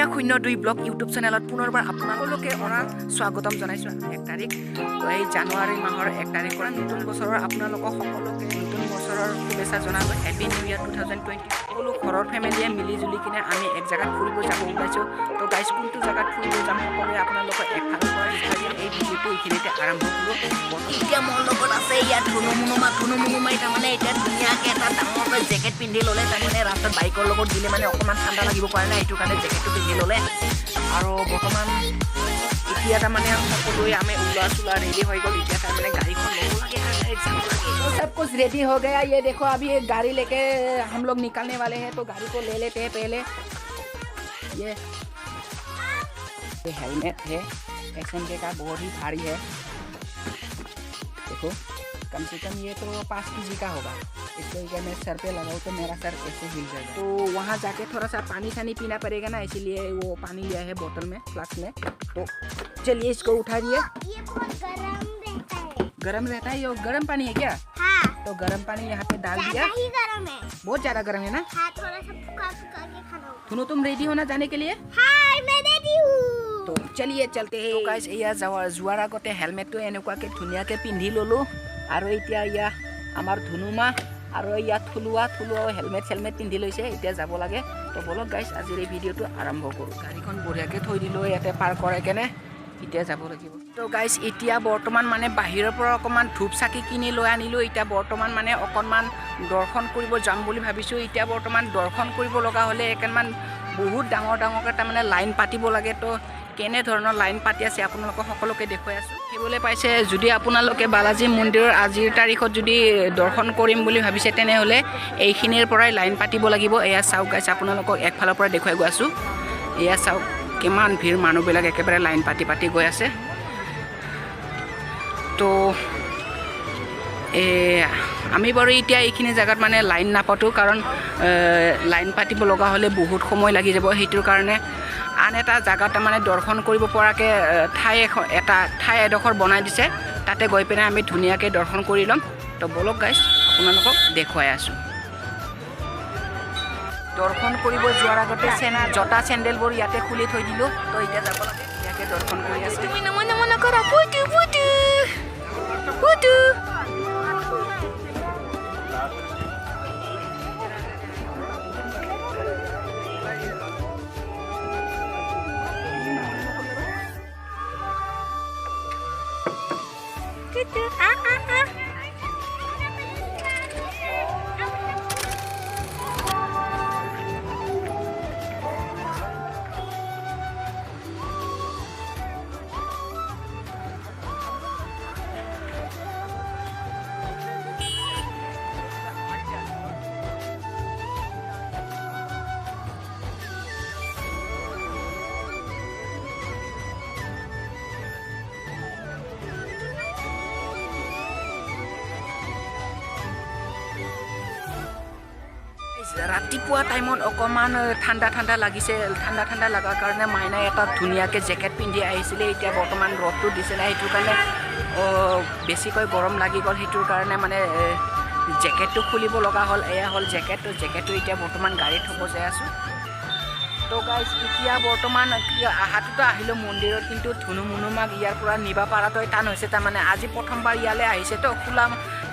002 blog YouTube চেনেলত পুনৰবাৰ আপোনালোকে অনাৰ স্বাগতম জনাইছোঁ 1 তাৰিখ এই জানুৱাৰী মাহৰ 1 তাৰিখৰ নতুন বছৰৰ আপোনালোকক সকলোকে নতুন বছৰৰ শুভেচ্ছা জনালোঁ হেপী নিউ ইয়াৰ 2020 সকলো ঘৰৰ ফেমিলিয়ে মিলি জুলি কিনে আমি এক জায়গাত ফুৰিব যাব ওলাইছোঁ তো গাইজ কোনটো জায়গাত ফুৰিব যাম সকলোৱে আপোনালোকক একফালৰ পৰা এই ভিডিঅ'টো এইখিনিতে আৰম্ভ কৰোঁ এতিয়া মোৰ লগত আছে ইয়াত ধুনুমুনুমা তাৰমানে এতিয়া ধুনীয়াকৈ এটা ডাঙৰকৈ জেকেট পিন্ধি ল'লে তাৰমানে ৰাস্তাত বাইকৰ লগত দিলে মানে অকণমান ঠাণ্ডা লাগিব পৰা নাই সেইটো কাৰণে জেকেটটো পিন্ধি ল'লে আৰু বৰ্তমান এতিয়া তাৰমানে সকলোৱে আমি ওলোৱা रेडी हो गल इतना मैंने गाड़ी को ले तो सब कुछ रेडी हो गया ये देखो अभी एक गाड़ी लेके हम लोग निकलने वाले हैं तो गाड़ी को ले लेते हैं पहले ये हेलमेट है एक्शन का बहुत ही भारी है देखो कम से कम ये तो 5 kg का होगा इसको अगर मैं सर पे लगाऊँ तो मेरा सर कैसे हिल जाएगा तो वहाँ जाके थोड़ा सा पानी शानी पीना पड़ेगा ना इसीलिए वो पानी लिया है बोतल में फ्लास्क में तो चलिए इसको उठा दिए ये बहुत गरम रहता है ये गरम पानी है क्या हाँ तो गरम पानी यहाँ पे डाल दिया ही गरम है बहुत ज़्यादा गरम है ना हाँ थोड़ा सा फुका फुका के खाना होगा सुनो तुम रेडी होना जाने के लिए हाँ मैं रेडी हूँ तो चलिए चलते हैं तो गाइस या जोৱাৰ আগতে হেলমেটটো এনেকুৱাকৈ ধুনীয়াকৈ পিন্ধি ল'লোঁ আৰু এতিয়া ইয়া আমাৰ ধুনুমা আৰু ইয়াত থুলুৱা হেলমেট পিন্ধি লৈছে এতিয়া যাব লাগে তো বলক গাইছ আজিৰ এই ভিডিঅ'টো আৰম্ভ কৰোঁ গাড়ীখন বঢ়িয়াকৈ থৈ দিলোঁ ইয়াতে পাৰ কৰাই কেনে এতিয়া যাব লাগিব তো গাইছ এতিয়া বৰ্তমান মানে বাহিৰৰ পৰা অকণমান ধূপ চাকি কিনি লৈ আনিলোঁ এতিয়া বৰ্তমান মানে অকণমান দৰ্শন কৰিব যাম বুলি ভাবিছোঁ এতিয়া বৰ্তমান দৰ্শন কৰিব লগা হ'লে একেমান বহুত ডাঙৰকৈ তাৰমানে লাইন পাতিব লাগে তো কেনে ধৰণৰ লাইন পাতি আছে আপোনালোকক সকলোকে দেখুৱাই আছোঁ দেখিবলৈ পাইছে যদি আপোনালোকে বালাজী মন্দিৰৰ আজিৰ তাৰিখত যদি দৰ্শন কৰিম বুলি ভাবিছে তেনেহ'লে এইখিনিৰ পৰাই লাইন পাতিব লাগিব এয়া চাওক গাইছ আপোনালোকক একফালৰ পৰা দেখুৱাই গৈ আছোঁ এয়া চাওক কিমান ভিৰ মানুহবিলাক একেবাৰে লাইন পাতি গৈ আছে তো আমি বাৰু এতিয়া এইখিনি জেগাত মানে লাইন নাপাতোঁ কাৰণ লাইন পাতিব লগা হ'লে বহুত সময় লাগি যাব সেইটোৰ কাৰণে আন এটা জেগাত মানে দৰ্শন কৰিব পৰাকৈ ঠাই এডোখৰ বনাই দিছে তাতে গৈ পিনে আমি ধুনীয়াকৈ দৰ্শন কৰি ল'ম তো বলক গাইছ আপোনালোকক দেখুৱাই আছোঁ দৰ্শন কৰিব যোৱাৰ আগতে জোতা চেণ্ডেলবোৰ ইয়াতে খুলি থৈ দিলোঁ তো এতিয়া যাব লাগে ধুনীয়াকৈ দৰ্শন কৰি আছোঁ তুমি নমনা কৰা পুটু ৰাতিপুৱা টাইমত অকণমান ঠাণ্ডা লাগিছে ঠাণ্ডা লগাৰ কাৰণে মাইনাই এটা ধুনীয়াকৈ জেকেট পিন্ধি আহিছিলে এতিয়া বৰ্তমান ৰ'দটো দিছিলে সেইটোৰ কাৰণে বেছিকৈ গৰম লাগি গ'ল সেইটোৰ কাৰণে মানে জেকেটটো খুলিব লগা হ'ল এয়া হ'ল জেকেটটো এতিয়া বৰ্তমান গাড়ীত থ'ব যাই আছোঁ তো গাইছ এতিয়া বৰ্তমান আহাটোতো আহিলোঁ মন্দিৰত কিন্তু ধুনুমুনুমাক ইয়াৰ পৰা নিব পৰাটোৱে টান হৈছে তাৰমানে আজি প্ৰথমবাৰ ইয়ালৈ আহিছে তো খোলা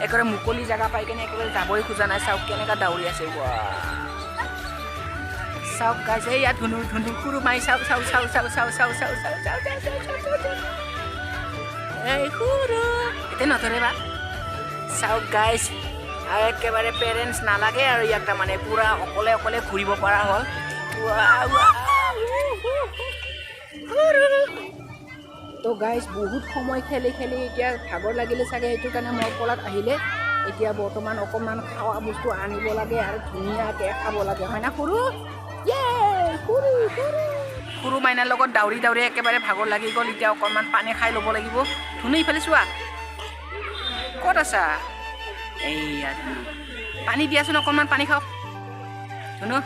একেবাৰে মুকলি জেগা পাই কেনে একেবাৰে যাবই খোজা নাই চাওক কেনেকুৱা দাউৰি আছে চাওক গাইছ এয়া ধুনু সুৰু মাৰি চাওক এই সুৰু এতিয়া নধৰে বা চাওক গাইছ আৰু একেবাৰে পেৰেণ্টছ নালাগে আৰু ইয়াক তাৰমানে পূৰা অকলে ঘূৰিব পৰা হ'ল তো গাইছ বহুত সময় খেলি এতিয়া ভাগৰ লাগিলে চাগে সেইটো কাৰণে মোৰ কলাত আহিলে এতিয়া বৰ্তমান অকণমান খোৱা বস্তু আনিব লাগে আৰু ধুনীয়াকৈ খাব লাগে হয় না সৰু মাইনাৰ লগত দাউৰি একেবাৰে ভাগৰ লাগি গ'ল এতিয়া অকণমান পানী খাই ল'ব লাগিব ধুনু ইফালে চোৱা ক'ত আছা এইয়া পানী দিয়াচোন অকণমান পানী খাওক ধুনু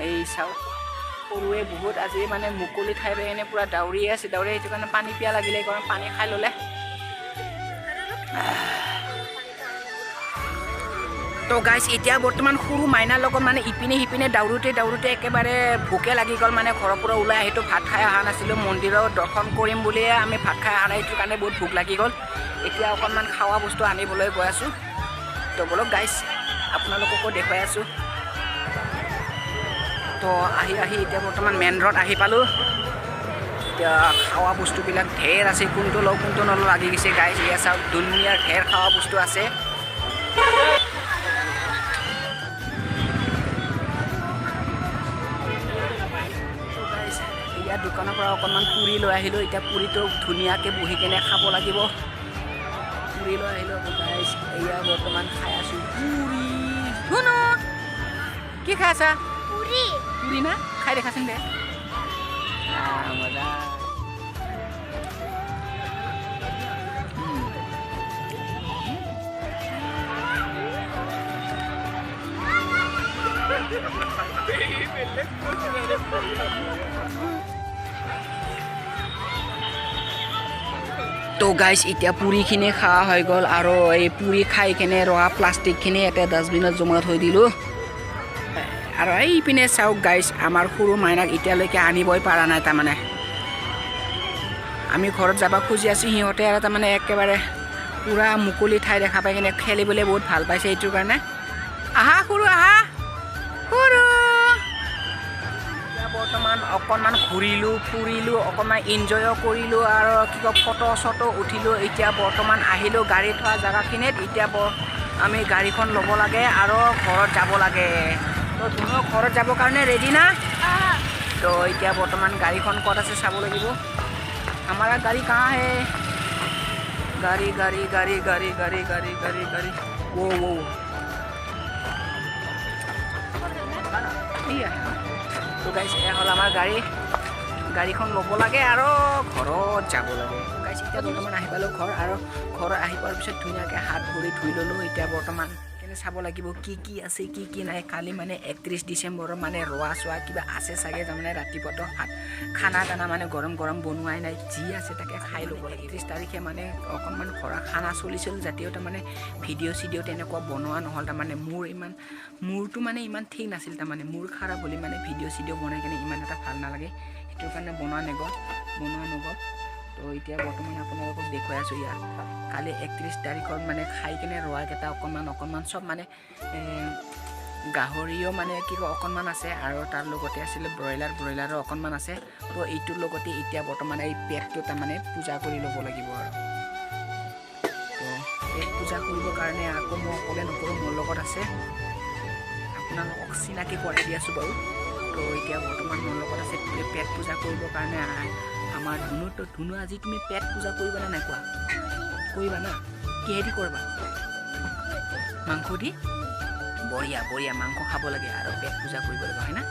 এই চাওক সৰুৱে বহুত আজি মানে মুকলি ঠাই পাই এনে পূৰা দাউৰি আছে সেইটো কাৰণে পানী পিয়া লাগিলে গৰম পানী খাই ল'লে তো গাইজ এতিয়া বৰ্তমান সৰু মাইনাৰ লগত মানে ইপিনে সিপিনে দাউৰোতে একেবাৰে ভোকে লাগি গ'ল মানে ঘৰৰ পৰা ওলাই আহিতো ভাত খাই অহা নাছিলোঁ মন্দিৰত দৰ্শন কৰিম বুলিয়ে আমি ভাত খাই অহা নাই এইটোৰ কাৰণে বহুত ভোক লাগি গ'ল এতিয়া অকণমান খোৱা বস্তু আনিবলৈ গৈ আছোঁ তো বলক গাইজ আপোনালোককো দেখুৱাই আছোঁ তো আহি এতিয়া বৰ্তমান মেইন ৰোড আহি পালোঁ এতিয়া খোৱা বস্তুবিলাক ঢেৰ আছে কোনটো লওঁ কোনটো নলওঁ লাগি গৈছে গাইজ এয়া চাওক দুনিয়াৰ ঢেৰ খোৱা বস্তু আছে ইয়াৰ দোকানৰ পৰা অকণমান পুৰি লৈ আহিলোঁ এতিয়া পুৰিটো ধুনীয়াকৈ বহি কেনে খাব লাগিব পুৰি লৈ আহিলোঁ গাইজ এয়া বৰ্তমান খাই আছোঁ পুৰি শুনো কি খাই আছা পুৰি পুৰি না খাই দেখাচোন দে মজা তো গাইজ এতিয়া পুৰিখিনি খোৱা হৈ গ'ল আৰু এই পুৰি খাই কেনে ৰহা প্লাষ্টিকখিনি এটা ডাষ্টবিনত জমা থৈ দিলোঁ আৰু এইপিনে চাওক গাইজ আমাৰ সৰু মাইনাক এতিয়ালৈকে আনিবই পৰা নাই তাৰমানে আমি ঘৰত যাব খুজি আছোঁ সিহঁতে আৰু তাৰমানে একেবাৰে পূৰা মুকলি ঠাই দেখা পাই কিনে খেলিবলৈ বহুত ভাল পাইছে এইটোৰ কাৰণে আহা সৰু আহা সৰু বৰ্তমান অকণমান ঘূৰিলোঁ ফুৰিলোঁ অকণমান এনজয়ো কৰিলোঁ আৰু কি কয় ফটো চটো উঠিলোঁ এতিয়া বৰ্তমান আহিলোঁ গাড়ী থোৱা জেগাখিনিত এতিয়া আমি গাড়ীখন ল'ব লাগে আৰু ঘৰত যাব লাগে তো তুমি ঘৰত যাবৰ কাৰণে ৰেডি না তো এতিয়া বৰ্তমান গাড়ীখন ক'ত আছে চাব লাগিব আমাৰ গাড়ী কাঁ হে গাড়ী ও তো গাইজ এয়া হ'ল আমাৰ গাড়ীখন ল'ব লাগে আৰু ঘৰত যাব লাগে গাইজ এতিয়া বৰ্তমান আহি পালোঁ ঘৰ আৰু ঘৰত আহি পোৱাৰ পিছত ধুনীয়াকৈ হাত ভৰি ধুই ল'লোঁ এতিয়া বৰ্তমান কেনে চাব লাগিব কি আছে কি নাই কালি মানে 31 ডিচেম্বৰৰ মানে ৰোৱা চোৱা কিবা আছে চাগে তাৰমানে ৰাতিপুৱাতো খানা দানা মানে গৰম বনোৱাই নাই যি আছে তাকে খাই ল'ব 31 তাৰিখে মানে অকণমান ঘৰত খানা চলিছিল যদিও তাৰমানে ভিডিঅ' চিডিঅ' তেনেকুৱা বনোৱা নহ'ল তাৰমানে মূৰটো মানে ইমান ঠিক নাছিল তাৰমানে মূৰ খাৰাপ বুলি মানে ভিডিঅ' চিডিঅ' বনাই কিনে ইমান এটা ভাল নালাগে সেইটোৰ কাৰণে বনোৱা নগ'ল তো এতিয়া বৰ্তমান আপোনালোকক দেখুৱাই আছোঁ ইয়াত কালি 31 তাৰিখত মানে খাই কিনে ৰোৱাকেইটা অকণমান চব মানে গাহৰিও মানে কি কয় অকণমান আছে আৰু তাৰ লগতে আছিলে ব্ৰইলাৰো অকণমান আছে তো এইটোৰ লগতে এতিয়া বৰ্তমান এই পেটটো তাৰমানে পূজা কৰি ল'ব লাগিব আৰু তো পেট পূজা কৰিবৰ কাৰণে আকৌ মই অকলে নকৰোঁ মোৰ লগত আছে আপোনালোকক চিনাকি কৰাই দি আছোঁ বাৰু তো এতিয়া বৰ্তমান মোৰ লগত আছে পেট পূজা কৰিবৰ কাৰণে আমাৰ ধুনু আজি তুমি পেট পূজা কৰিবা নে নাই কোৱা কৰিবা না কিহেদি কৰিবা মাংস দি বঢ়িয়া মাংস খাব লাগে আৰু পেট পূজা কৰিব লাগে হয় না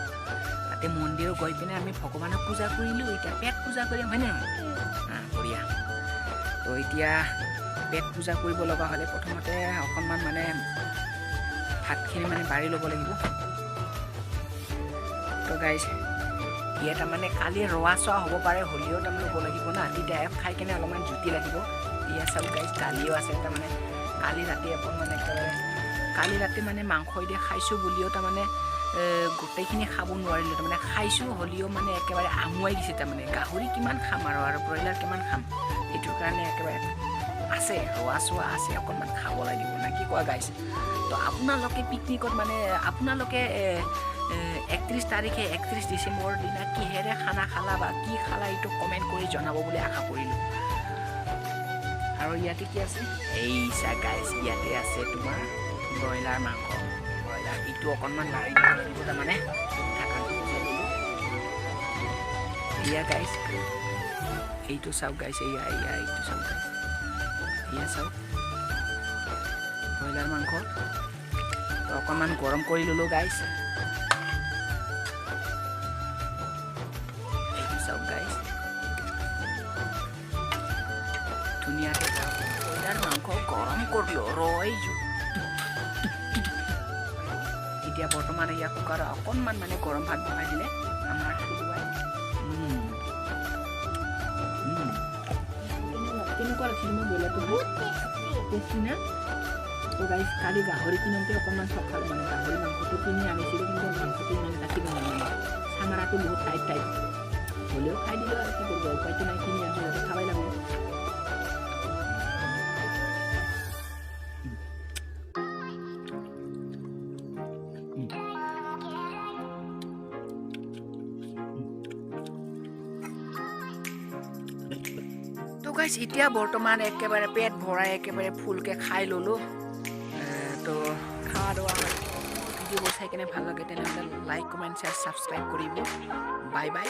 তাতে মন্দিৰত গৈ পিনে আমি ভগৱানক পূজা কৰিলোঁ এতিয়া পেট পূজা কৰিম হয় নে নহয় বঢ়িয়া তো এতিয়া পেট পূজা কৰিব লগা হ'লে প্ৰথমতে অকণমান মানে ভাতখিনি মানে বাঢ়ি ল'ব লাগিব তো গাইজ ইয়াত তাৰমানে কালি ৰোৱা চোৱা হ'ব পাৰে হ'লেও তাৰমানে ল'ব লাগিব না তেতিয়া খাই কিনে অলপমান জুতি লাগিব ইয়াত চাব গাইজ কালিও আছে তাৰমানে কালি ৰাতি অকণমান একেবাৰে কালি ৰাতি মানে মাংস দিয়ে খাইছোঁ বুলিও তাৰমানে গোটেইখিনি খাব নোৱাৰিলোঁ তাৰমানে খাইছোঁ হ'লেও মানে একেবাৰে আমুৱাই দিছে তাৰমানে গাহৰি কিমান খাম আৰু ব্ৰইলাৰ কিমান খাম সেইটোৰ কাৰণে একেবাৰে আছে ৰোৱা চোৱা আছে অকণমান খাব লাগিব না কি কোৱা গাইজ তো আপোনালোকে পিকনিকত মানে আপোনালোকে 31 তাৰিখে 31 ডিচেম্বৰৰ দিনা কিহেৰে খানা খালা বা কি খালা এইটো কমেণ্ট কৰি জনাব বুলি আশা কৰিলোঁ আৰু ইয়াতে কি আছে এই গাইজ ইয়াতে আছে তোমাৰ ব্ৰইলাৰ মাংস ইটো অকণমান লাৰি দিব তাৰমানে এয়া গাইজ এইটো চাওক গাইজ এয়া এইটো চাওক গাইজ এয়া চাওক ব্ৰইলাৰ মাংস অকণমান গৰম কৰি ল'লোঁ গাইজ এইটো চাওক গাইজ ধুনীয়াকৈ ব্ৰইলাৰ মাংস গৰম কৰিলোঁ ৰৈ এতিয়া বৰ্তমান এয়া কুকাৰত অকণমান মানে গৰম ভাত বনাই দিলে আমাৰ কেনেকুৱা ৰাখিলোঁ মই ব্ৰইলাৰটো বহুত টেষ্টি না তো গাইজ কালি গাহৰি কিনোতে অকণমান চফাল মানে গাহৰি মাংসটো কিনি আনিছিলোঁ কিন্তু মাংসটো ইমান কাটিব নোৱাৰিলোঁ চামৰাটো বহুত টাইট টাইট হ'লেও খাই দিলোঁ আৰু কি কৰিব উপায়টো নাই কিনি আনিছোঁ যাতে খাবাই লাগিব তো গাইজ এতিয়া বৰ্তমান একেবাৰে পেট ভৰাই একেবাৰে ফুলকৈ খাই ল'লোঁ তো খাওয়া দাওয়া ভিডিঅ'বোৰ চাই কেনে ভাল লাগে তেনেহ'লে লাইক কমেণ্ট শ্বেয়াৰ ছাবস্ক্ৰাইব কৰিব বাই বাই